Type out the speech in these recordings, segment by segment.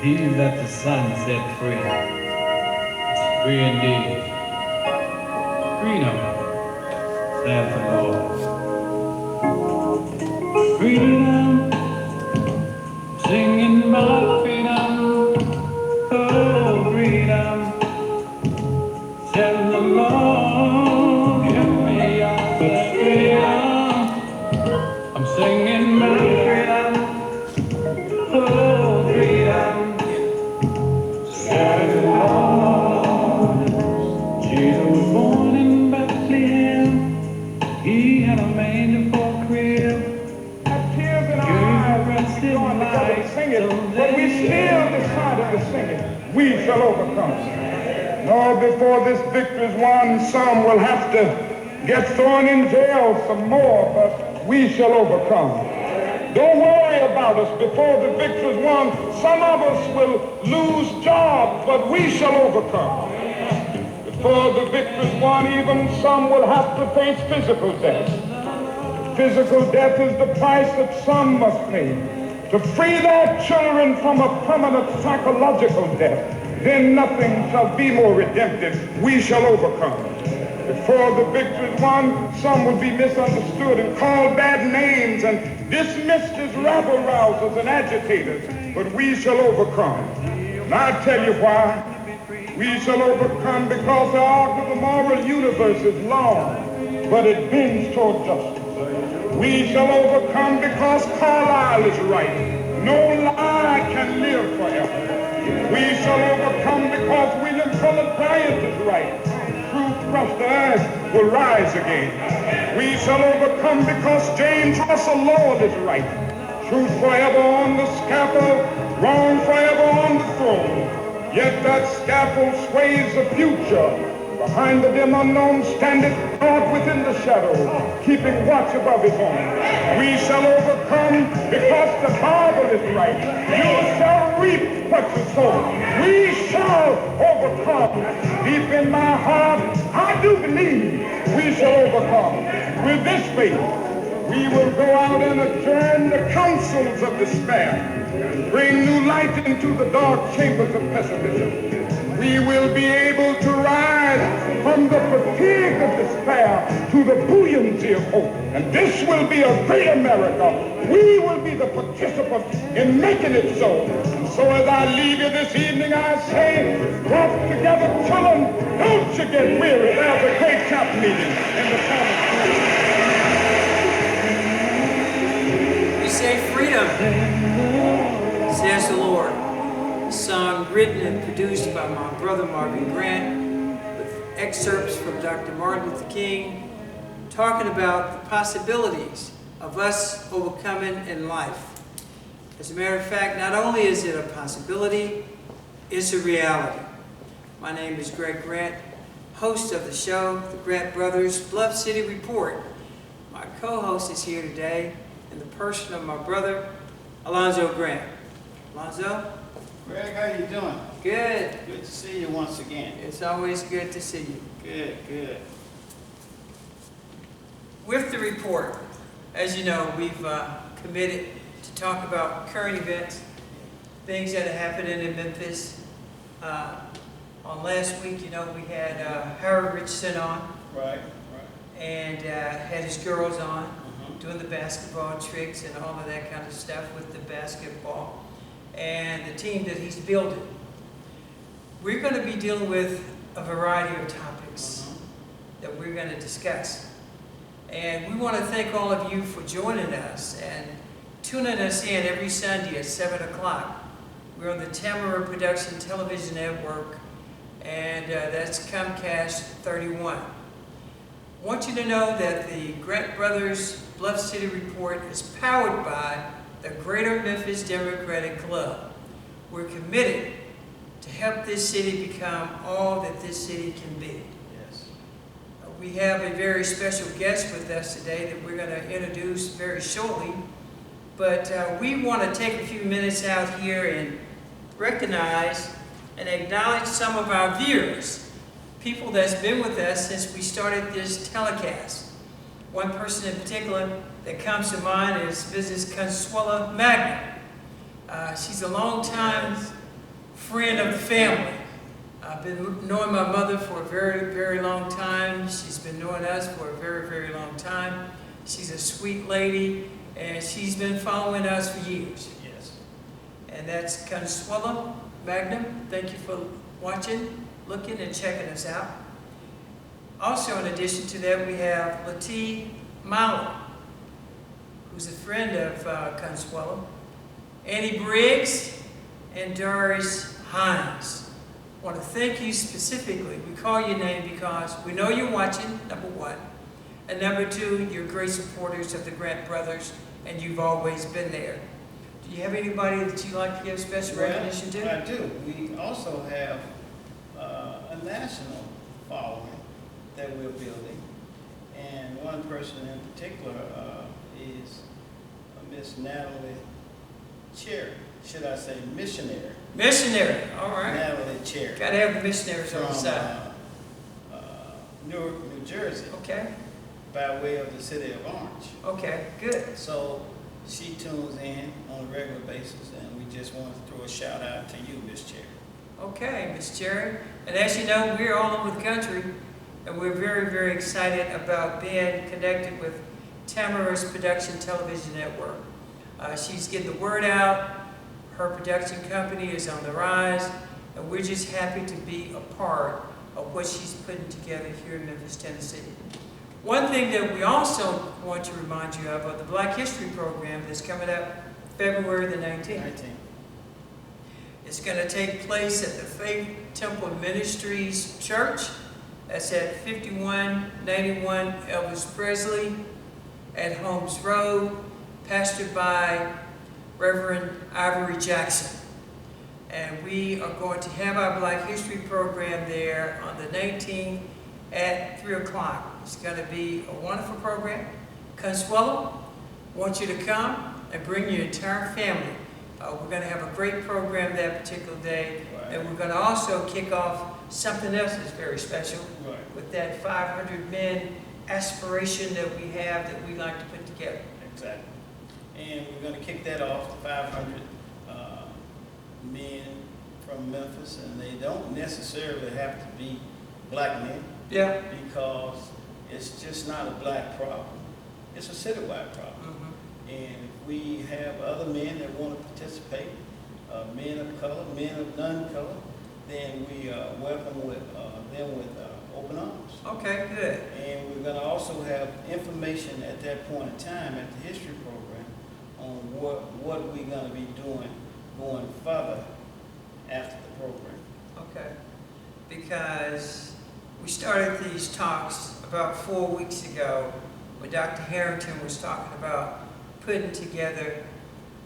He that the Son set free is free indeed. Freedom, saith the Lord. Freedom, singing my freedom. Oh, freedom, saith the Lord. Give me your freedom. I'm singing my freedom. Oh, freedom, saith the Lord. Jesus was born in Bethlehem. He had a manger for a crib. Have tears in our eyes as we join together to sing it, but we still decided to sing it. We shall overcome. No, before this victory's won, some will have to get thrown in jail some more, but we shall overcome. Don't worry about us. Before the victory's won, some of us will lose jobs, but we shall overcome. Before the victory's won, even some will have to face physical death. Physical death is the price that some must pay to free their children from a permanent psychological death. Then nothing shall be more redemptive. We shall overcome. Before the victory is won, some will be misunderstood and called bad names and dismissed as rabble-rousers and agitators. But we shall overcome. And I'll tell you why. We shall overcome because the arc of the moral universe is long, but it bends toward justice. We shall overcome because Carlyle is right. No lie can live forever. We shall overcome because William Cullen Bryant is right. Truth crushed the earth will rise again. We shall overcome because James Russell Lord is right. Truth forever on the scaffold, wrong forever on the throne. Yet that scaffold sways the future. Behind the dim unknown standeth God within the shadow, keeping watch above his own. We shall overcome because the Bible is right. You shall reap what you sow. We shall overcome. Deep in my heart, I do believe we shall overcome. With this faith, we will go out and adjourn the councils of despair, bring new light into the dark chambers of pessimism. We will be able to rise from the fatigue of despair to the buoyancy of hope. And this will be a great America. We will be the participants in making it so. And so as I leave you this evening, I say, walk together, children. Don't you get weary. There's a great camp meeting in the common. We say freedom, says the Lord. A song written and produced by my brother Marvin Grant, with excerpts from Dr. Martin Luther King, talking about the possibilities of us overcoming in life. As a matter of fact, not only is it a possibility, it's a reality. My name is Greg Grant, host of the show, The Grant Brothers Bluff City Report. My co-host is here today in the person of my brother, Alonzo Grant. Alonzo? Greg, how you doing? Good. Good to see you once again. It's always good to see you. Good, good. With the report, as you know, we've committed to talk about current events, things that are happening in Memphis. On last week, you know, we had Harold Richardson on. Right. And had his girls on, doing the basketball tricks and all of that kind of stuff with the basketball. And the team that he's building. We're going to be dealing with a variety of topics that we're going to discuss. And we want to thank all of you for joining us and tuning us in every Sunday at 7 o'clock. We're on the Tamara Production Television Network, and that's Comcast 31. I want you to know that the Grant Brothers Bluff City Report is powered by the Greater Memphis Democratic Club. We're committed to help this city become all that this city can be. Yes. We have a very special guest with us today that we're going to introduce very shortly. But we want to take a few minutes out here and recognize and acknowledge some of our viewers, people that's been with us since we started this telecast. One person in particular that comes to mind is Mrs. Consuela Magna. She's a long-time friend of the family. I've been knowing my mother for a very, very long time. She's been knowing us for a very, very long time. She's a sweet lady, and she's been following us for years. Yes. And that's Consuelo Magnum. Thank you for watching, looking, and checking us out. Also, in addition to that, we have Lati Malo, who's a friend of Consuelo, Annie Briggs, and Doris Hines. I want to thank you specifically. We call your name because we know you're watching, number one. And number two, you're great supporters of the Grant Brothers, and you've always been there. Do you have anybody that you'd like to give special recognition to? I do. We also have a national following that we're building. And one person in particular is Miss Natalie Cherry. Should I say missionary? Missionary, all right. Natalie Cherry. Got to have the missionaries on the side. Newark, New Jersey, Okay, by way of the city of Orange. okay, good. So she tunes in on a regular basis, and we just want to throw a shout out to you, Miss Cherry. Okay, Miss Cherry. And as you know, we're all over the country, and we're very, very excited about being connected with Tamara's Production Television Network. She's getting the word out. Her production company is on the rise, and we're just happy to be a part of what she's putting together here in Memphis, Tennessee. One thing that we also want to remind you of the Black History Program that's coming up February the 19th. It's going to take place at the Faith Temple Ministries Church. That's at 5191 Elvis Presley at Holmes Road, pastored by Reverend Ivory Jackson. And we are going to have our Black History program there on the 19th at 3 o'clock. It's going to be a wonderful program. Consuelo, I want you to come and bring your entire family. We're going to have a great program that particular day. Right. And we're going to also kick off something else that's very special with that 500 men aspiration that we have that we like to put together. Exactly. And we're going to kick that off to 500 men from Memphis, and they don't necessarily have to be black men. Yeah. Because it's just not a black problem. It's a citywide problem. Mm-hmm. And if we have other men that want to participate, men of color, men of non-color, then we welcome them with open arms. Okay, good. And we're going to also have information at that point in time at the history program on what we're going to be doing going further after the program. Okay. Because we started these talks about 4 weeks ago when Dr. Harrington was talking about putting together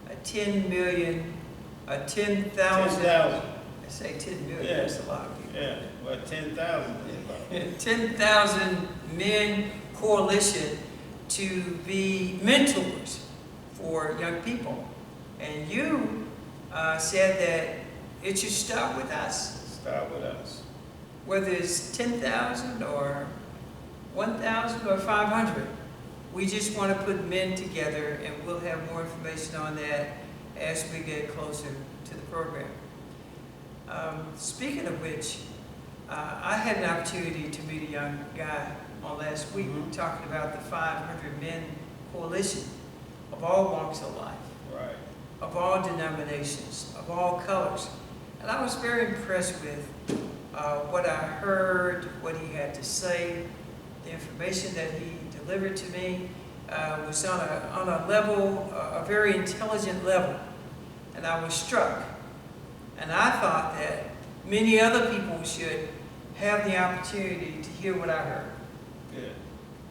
a 10,000, I say 10 million, Yeah. that's a lot of people. Yeah, well, 10,000 is about 10,000 men coalition to be mentors for young people. And you said that it should start with us. Start with us. Whether it's 10,000 or 1,000 or 500, we just want to put men together, and we'll have more information on that as we get closer to the program. Speaking of which, I had an opportunity to meet a young guy on last week talking about the 500 Men Coalition of all walks of life, Right. of all denominations, of all colors. And I was very impressed with what I heard, what he had to say. The information that he delivered to me was on a level, a very intelligent level. And I was struck. And I thought that many other people should have the opportunity to hear what I heard. Good.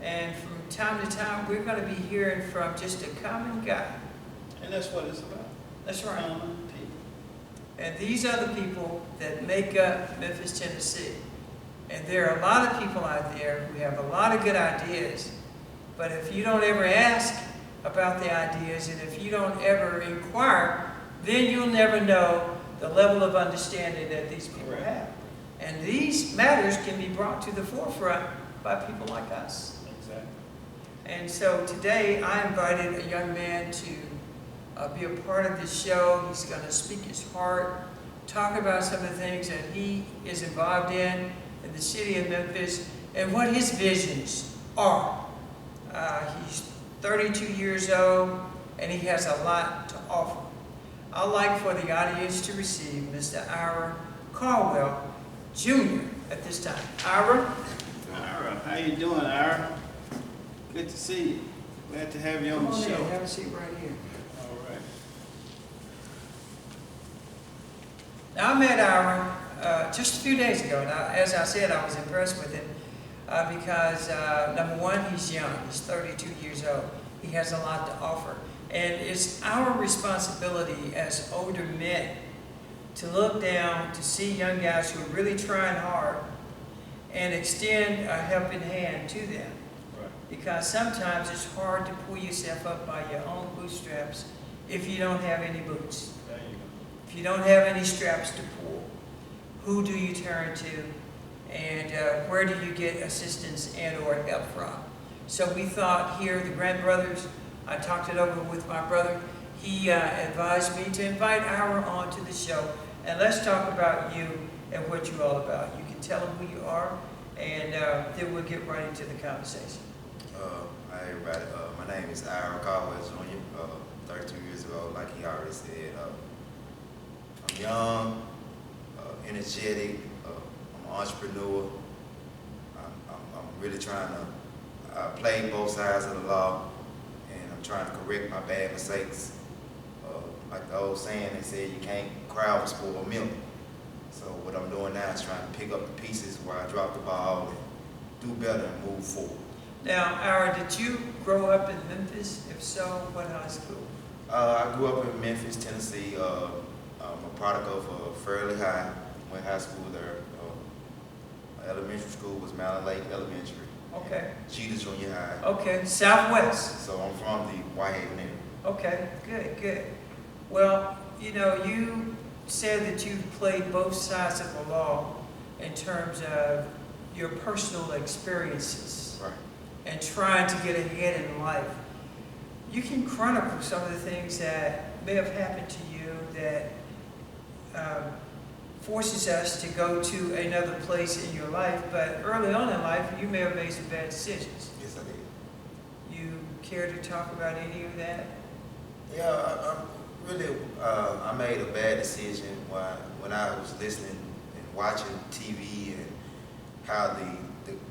And from time to time, we're going to be hearing from just a common guy. And that's what it's about. That's right. Common people. And these are the people that make up Memphis, Tennessee. And there are a lot of people out there who have a lot of good ideas. But if you don't ever ask about the ideas, and if you don't ever inquire, then you'll never know the level of understanding that these people Correct. have. And these matters can be brought to the forefront by people like us. Exactly. And so today I invited a young man to be a part of this show. He's going to speak his heart, talk about some of the things that he is involved in the city of Memphis and what his visions are. He's 32 years old and he has a lot to offer. I'd like for the audience to receive Mr. Ira Caldwell Jr. at this time. Ira? Ira, how you doing, Ira? Good to see you. Glad to have you on the Come on show. in, have a seat right here. All right. Now, I met Ira just a few days ago. Now, as I said, I was impressed with him because, number one, he's young. He's 32 years old. He has a lot to offer. And it's our responsibility as older men to look down, to see young guys who are really trying hard and extend a helping hand to them. Right. Because sometimes it's hard to pull yourself up by your own bootstraps if you don't have any boots. There you go. If you don't have any straps to pull, who do you turn to? And where do you get assistance and or help from? So we thought here, the Grant brothers, I talked it over with my brother. He advised me to invite Ira on to the show. And let's talk about you and what you're all about. You can tell them who you are, and then we'll get right into the conversation. Hi everybody, my name is Ira Caldwell Jr., 32 years old, like he already said. I'm young, energetic, I'm an entrepreneur. I'm really trying to play both sides of the law, and I'm trying to correct my bad mistakes. Like the old saying, they said you can't cry over spoiled milk. So what I'm doing now is trying to pick up the pieces where I dropped the ball and do better and move forward. Now, Ira, did you grow up in Memphis? If so, what high school? I grew up in Memphis, Tennessee. I'm a product of Fairleigh High. Went high school there. My elementary school was Mountain Lake Elementary. Okay. Cheetah Junior High. Okay, Southwest. So I'm from the Whitehaven area. Okay, good, good. Well, you know, you said that you've played both sides of the law in terms of your personal experiences. Right. And trying to get ahead in life. You can chronicle some of the things that may have happened to you that forces us to go to another place in your life, but early on in life, you may have made some bad decisions. Yes, I did. You care to talk about any of that? Yeah, I made a bad decision when I was listening and watching TV and how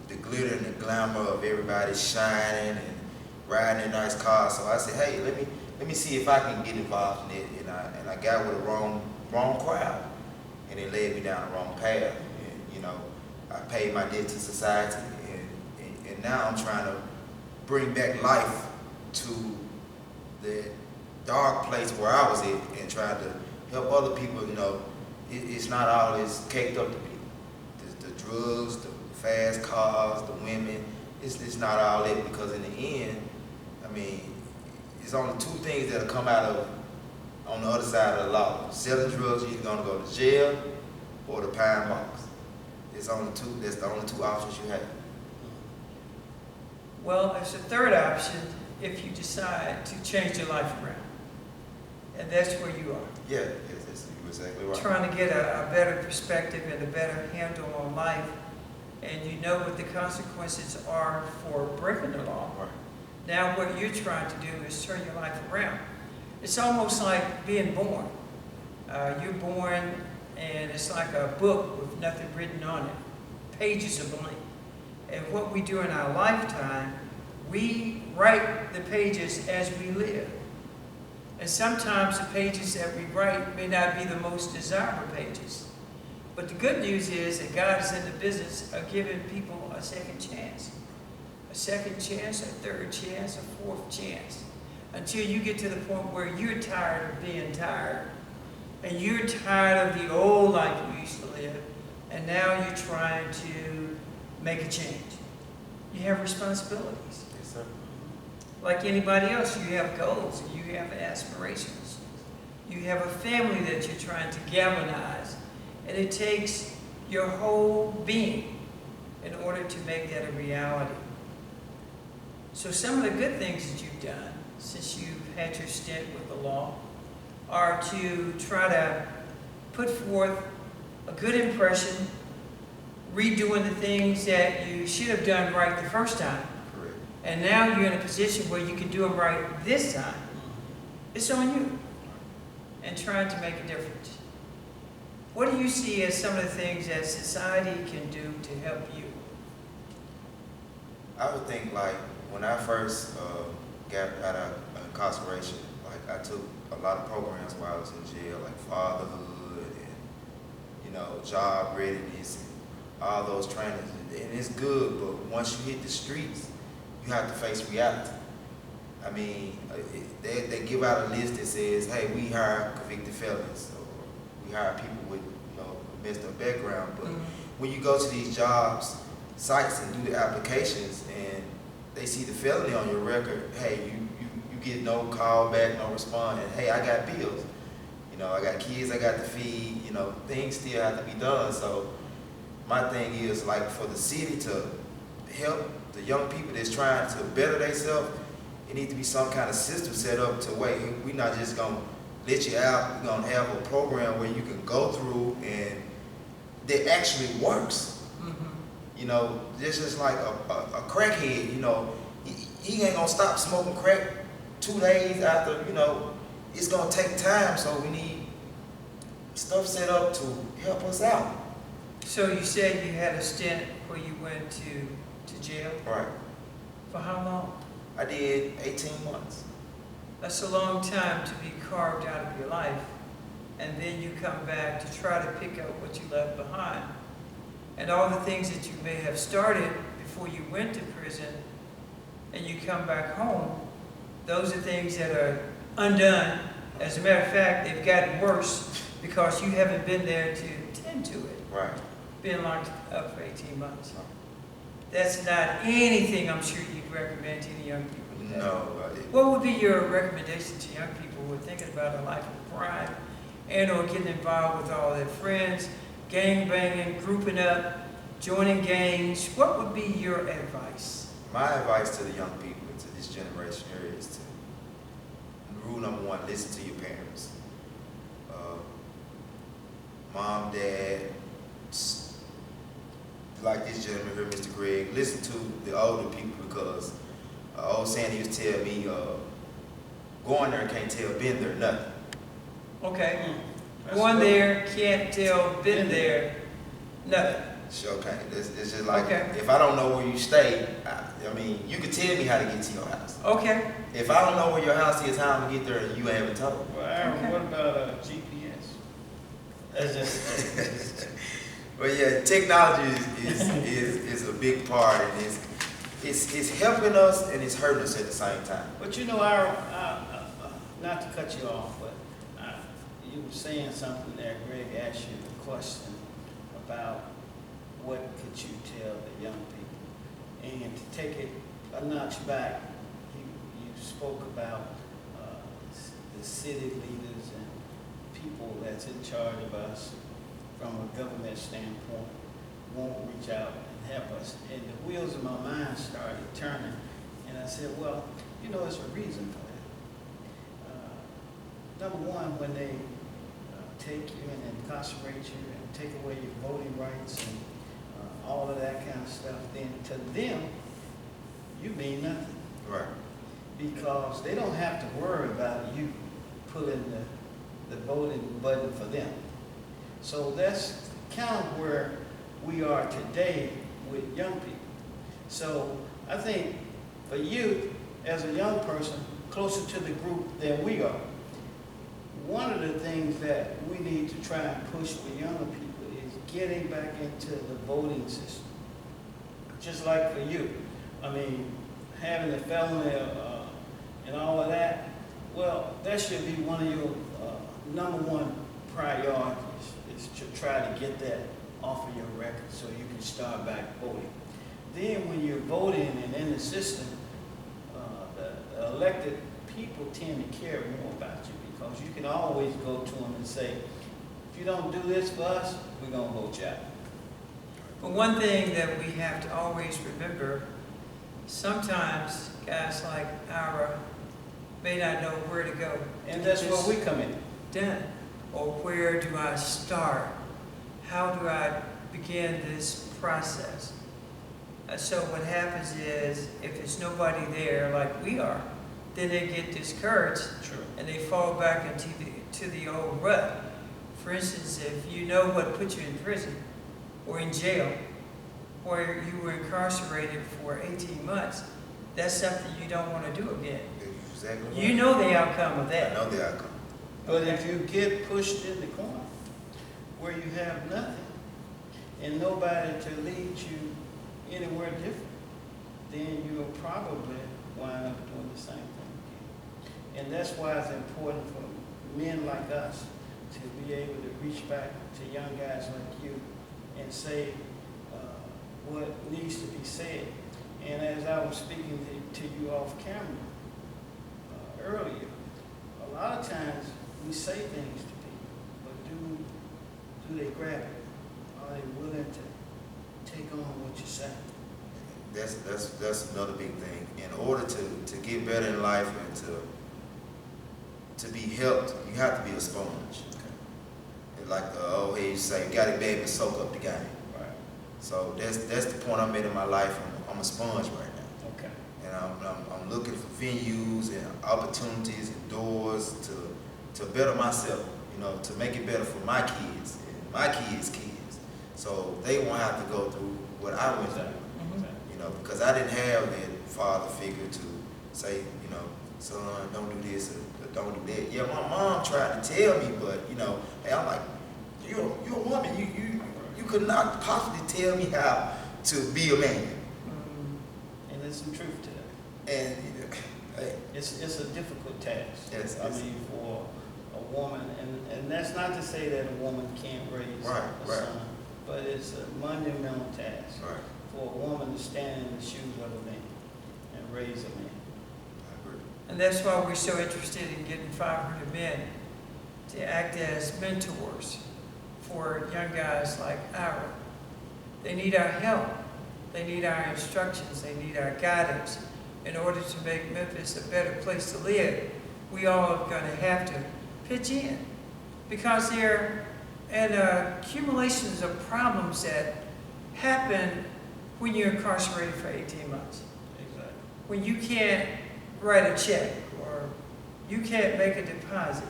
the glitter and the glamour of everybody shining and riding in nice cars. So I said, hey, let me see if I can get involved in it. And I got with the wrong crowd, and it led me down the wrong path. And you know, I paid my debt to society, and now I'm trying to bring back life to the dark place where I was at, and trying to help other people. You know, it's not all it's caked up to be. The drugs, the fast cars, the women, it's not all that, because in the end, I mean, it's only two things that'll come out of on the other side of the law. Selling drugs, you're either gonna go to jail or the pine box. It's only two, that's the only two options you have. Well, there's a third option if you decide to change your life around. And that's where you are. Yeah, yes, you're exactly right. Trying to get a better perspective and a better handle on life. And you know what the consequences are for breaking the law. Right. Now what you're trying to do is turn your life around. It's almost like being born. You're born and it's like a book with nothing written on it. Pages are blank. And what we do in our lifetime, we write the pages as we live. And sometimes the pages that we write may not be the most desirable pages. But the good news is that God is in the business of giving people a second chance. A second chance, a third chance, a fourth chance. Until you get to the point where you're tired of being tired. And you're tired of the old life you used to live. And now you're trying to make a change. You have responsibilities. Yes, sir. Like anybody else, you have goals and you have aspirations. You have a family that you're trying to galvanize. And it takes your whole being in order to make that a reality. So some of the good things that you've done since you've had your stint with the law, are to try to put forth a good impression, redoing the things that you should have done right the first time. Correct. And now you're in a position where you can do them right this time. It's on you and trying to make a difference. What do you see as some of the things that society can do to help you? I would think like when I first got out of incarceration, like I took a lot of programs while I was in jail, like fatherhood and, you know, job readiness and all those trainings. And it's good, but once you hit the streets, you have to face reality. I mean, they give out a list that says, hey, we hire convicted felons, or we hire people with, you know, messed up background. But when you go to these jobs sites and do the applications and they see the felony on your record, hey, you get no call back, no response, and hey, I got bills. You know, I got kids I got to feed, you know, things still have to be done. So my thing is like for the city to help the young people that's trying to better themselves, it needs to be some kind of system set up to wait. We're not just gonna let you out, we're gonna have a program where you can go through and that actually works. You know, this is like a crackhead, you know, he ain't gonna stop smoking crack 2 days after, you know, it's gonna take time, so we need stuff set up to help us out. So you said you had a stint where you went to jail? Right. For how long? I did 18 months. That's a long time to be carved out of your life, and then you come back to try to pick up what you left behind. And all the things that you may have started before you went to prison, and you come back home, those are things that are undone. As a matter of fact, they've gotten worse because you haven't been there to tend to it. Right. Being locked up for 18 months. That's not anything I'm sure you'd recommend to any young people today. No. What would be your recommendation to young people who are thinking about a life of crime and or getting involved with all their friends, gang banging, grouping up, joining gangs? What would be your advice? My advice to the young people, to this generation here, is to, rule number one, listen to your parents. Mom, dad, like this gentleman here, Mr. Greg, listen to the older people, because old Sandy used to tell me, going there can't tell been there nothing. Okay. Going there, can't tell, been there, nothing. Sure can't. It's just like, Okay. if I don't know where you stay, I mean, you can tell me how to get to your house. Okay. If I don't know where your house is, how I'm gonna get there, and you haven't told. Well, Aaron, Okay. what about GPS? That's just. But yeah, technology is a big part, and it's helping us and it's hurting us at the same time. But you know, Aaron, not to cut you off, but you were saying something there. Greg asked you the question about what could you tell the young people, and to take it a notch back, you spoke about the city leaders and people that's in charge of us from a government standpoint won't reach out and help us. And the wheels of my mind started turning, and I said, well, you know, there's a reason for that. Number one, when they take you and incarcerate you and take away your voting rights and all of that kind of stuff, then to them, you mean nothing. Right. Because they don't have to worry about you pulling the voting button for them. So that's kind of where we are today with young people. So I think for you, as a young person, closer to the group than we are, one of the things that we need to try and push with younger people is getting back into the voting system. Just like for you. I mean, having a felony and all of that, well, that should be one of your number one priorities, is to try to get that off of your record so you can start back voting. Then when you're voting and in the system, the elected people tend to care more about you, because you can always go to them and say, if you don't do this for us, we're going to vote you out. But one thing that we have to always remember, sometimes guys like Ira may not know where to go. And that's where we come in. Done. Or where do I start? How do I begin this process? So what happens is, if there's nobody there like we are, then they get discouraged. True. And they fall back into the old rut. For instance, if you know what put you in prison or in jail, or you were incarcerated for 18 months, that's something you don't want to do again. Exactly right. You know the outcome of I that. know the outcome. But if you get pushed in the corner where you have nothing and nobody to lead you anywhere different, then you'll probably wind up doing the same thing again. And that's why it's important for men like us to be able to reach back to young guys like you and say what needs to be said. And as I was speaking to you off camera earlier, a lot of times we say things to people, but do they grab it? Are they willing to take on what you say? That's another big thing. In order to get better in life and to be helped, you have to be a sponge. Okay. Like the old heads say, you got to be able to soak up the game. Right. So that's the point I'm at in my life. I'm a sponge right now. Okay. And I'm looking for venues and opportunities and doors to better myself, you know, to make it better for my kids and my kids' kids. So they won't have to go through what I went through. You know, because I didn't have that father figure to say, you know, son, don't do this or don't do that. Yeah, my mom tried to tell me, but you know, hey, I'm like, you're a woman. You could not possibly tell me how to be a man. And there's some truth to that. And you know, hey, It's a difficult task. Yes, I mean, for a woman, and that's not to say that a woman can't raise a son, but it's a monumental task. Right. For a woman to stand in the shoes of a man and raise a man. I agree. And that's why we're so interested in getting 500 men to act as mentors for young guys like Ira. They need our help. They need our instructions. They need our guidance. In order to make Memphis a better place to live, we all are going to have to pitch in, because there are an accumulations of problems that happen when you're incarcerated for 18 months. Exactly. When you can't write a check, or you can't make a deposit,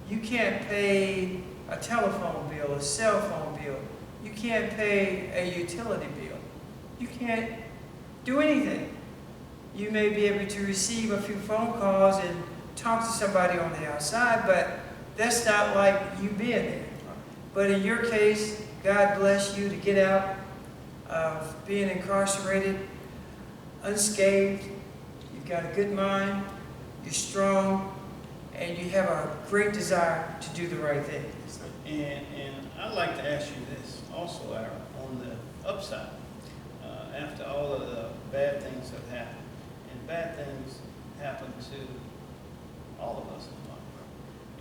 you can't pay a telephone bill, a cell phone bill, you can't pay a utility bill, you can't do anything. You may be able to receive a few phone calls and talk to somebody on the outside, but that's not like you being there. But in your case, God bless you to get out of being incarcerated unscathed. You've got a good mind, you're strong, and you have a great desire to do the right thing. And I'd like to ask you this also, Ira, on the upside. After all of the bad things have happened, and bad things happen to all of us in life,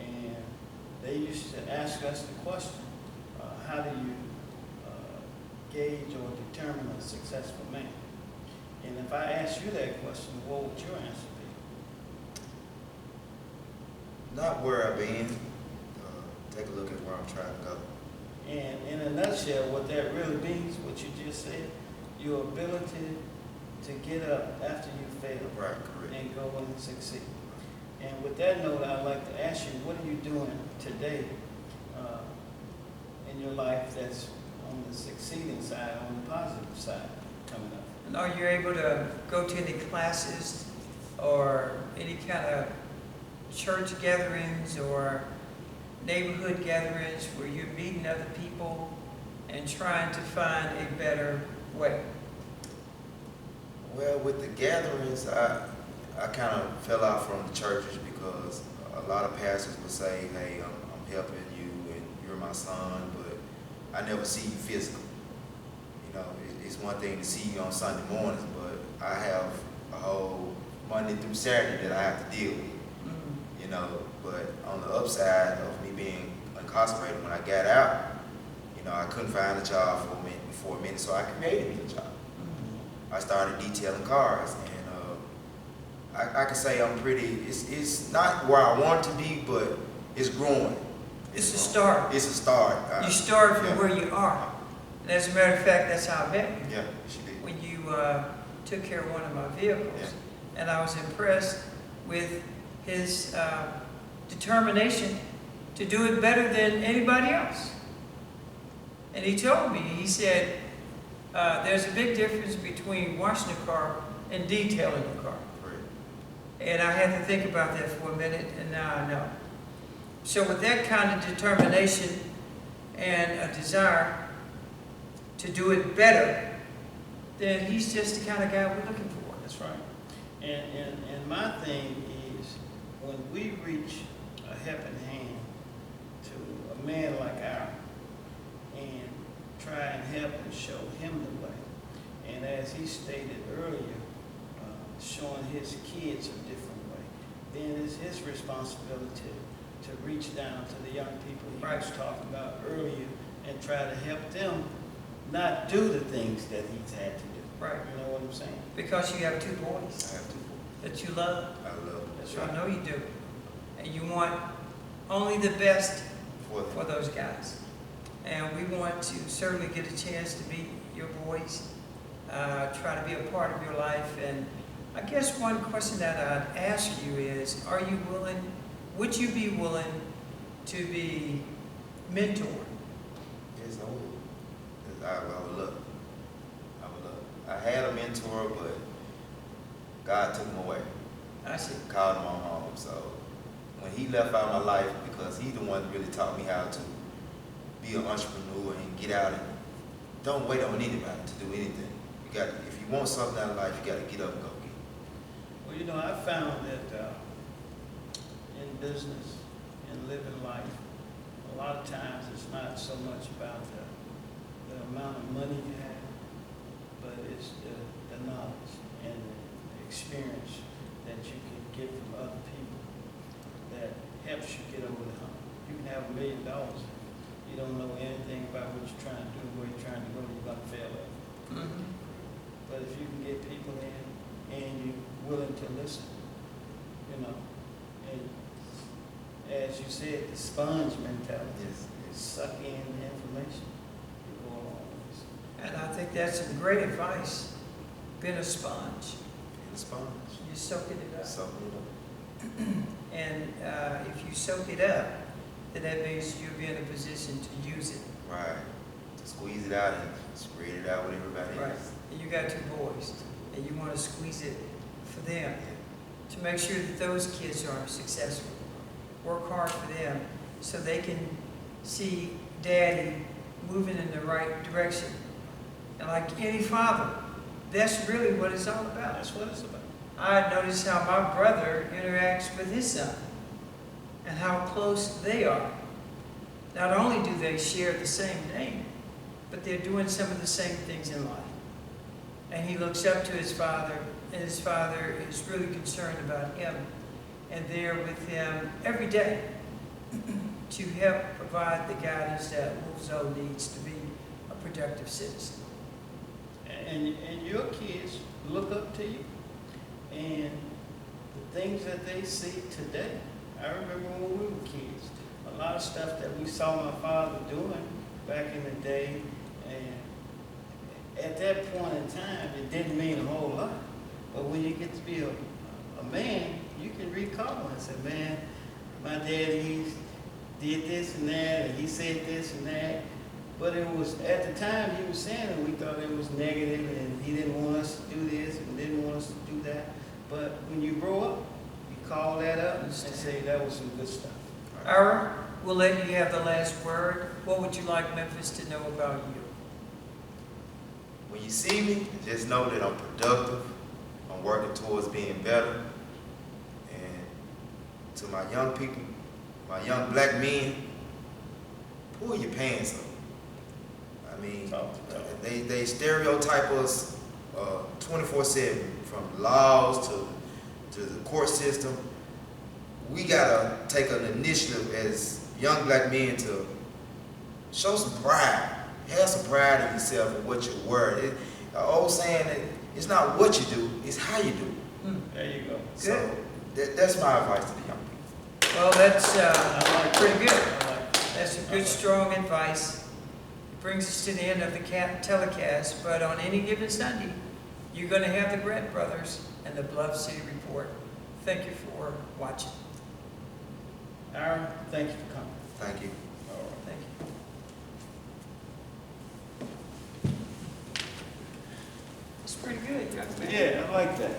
and they used to ask us the question, how do you gauge or determine a successful man? And if I ask you that question, what would your answer be? Not where I've been. Take a look at where I'm trying to go. And in a nutshell, what that really means, what you just said, your ability to get up after you fail, Right, correct. and go and succeed. And with that note, I'd like to ask you, what are you doing today in your life that's on the succeeding side, on the positive side coming up? And are you able to go to any classes or any kind of church gatherings or neighborhood gatherings where you're meeting other people and trying to find a better way? Well, with the gatherings, I kind of fell out from the churches because a lot of pastors would say, hey, I'm helping you and you're my son, but I never see you physically. You know, it's one thing to see you on Sunday mornings, but I have a whole Monday through Saturday that I have to deal with. Mm-hmm. You know, but on the upside of me being incarcerated, when I got out, you know, I couldn't find a job for a minute, so I created me a job. I started detailing cars, and I can say I'm pretty, it's not where I want to be, but it's growing. It's a start. It's a start. You start from Yeah. where you are. And as a matter of fact, that's how I met you. Yeah, she did. When you took care of one of my vehicles. Yeah. And I was impressed with his determination to do it better than anybody else. And he told me, he said, there's a big difference between washing a car and detailing a car. Right. And I had to think about that for a minute, and now I know. So with that kind of determination and a desire to do it better, then he's just the kind of guy we're looking for. That's right. And my thing is, when we reach a helping hand to a man like Aaron and try and help and show him the way, and as he stated earlier, showing his kids a different way, then it's his responsibility to reach down to the young people he Right. was talking about earlier and try to help them not do the things that he's had to do. Right. You know what I'm saying? Because you have two I boys have to. that you love. I love it. That's So I right. know you do. And you want only the best For for those guys. And we want to certainly get a chance to meet your boys, try to be a part of your life. And I guess one question that I'd ask you is, would you be willing to be mentored? Yes, I would. I would love. I would love. I had a mentor, but God took him away. I see. Called him on home. So when he left out of my life, because he's the one that really taught me how to be an entrepreneur and get out and don't wait on anybody to do anything. You got, if you want something out of life, you got to get up and go get it. Well, you know, I found that in business, in living life, a lot of times it's not so much about the amount of money you have, but it's the knowledge and the experience that you can get from other people that helps you get over the hump. You can have $1 million. You don't know anything about what you're trying to do, where you're trying to go, you're going to fail at. Mm-hmm. But if you can get people in and you're willing to listen, you know, and as you said, the sponge mentality, Yes, yes. suck in the information, you go a long ways. And I think that's some great advice. Being a sponge. And the sponge. You're soaking it up. Soaking it up. And if you soak it up, then that means you'll be in a position to use it. Right. To squeeze it out and spread it out with everybody Right. else. And you got two boys, and you want to squeeze it for them Yeah. to make sure that those kids are successful. Work hard for them so they can see Daddy moving in the right direction. And like any father, that's really what it's all about. That's what it's about. I notice how my brother interacts with his son and how close they are. Not only do they share the same name, but they're doing some of the same things in life. And he looks up to his father, and his father is really concerned about him and there with him every day to help provide the guidance that Wolfzo needs to be a productive citizen. And your kids look up to you, and the things that they see today. I remember when we were kids, a lot of stuff that we saw my father doing back in the day, and at that point in time, it didn't mean a whole lot. But when you get to be a man, you can recall and say, man, my daddy, he did this and that, and he said this and that. But it was, at the time he was saying it, we thought it was negative and he didn't want us to do this and didn't want us to do that. But when you grow up, you call that up and say that was some good stuff. Ira, we'll let you have the last word. What would you like Memphis to know about you? When you see me, just know that I'm productive. I'm working towards being better. And to my young people, my young black men, pull your pants up. I mean, they stereotype us 24/7, from laws to the court system. We gotta take an initiative as young black men to show some pride. Have some pride in yourself and what you're worth. The old saying that it's not what you do, it's how you do it. There you go. So that's my advice to the young people. Well, that's I like pretty good. I like that. That's a good, strong advice. It brings us to the end of the telecast, but on any given Sunday, you're going to have the Grant Brothers and the Bluff City Report. Thank you for watching. Aaron, thank you for coming. Thank you. All right. Thank you. It's pretty good, young man. Yeah, I like that.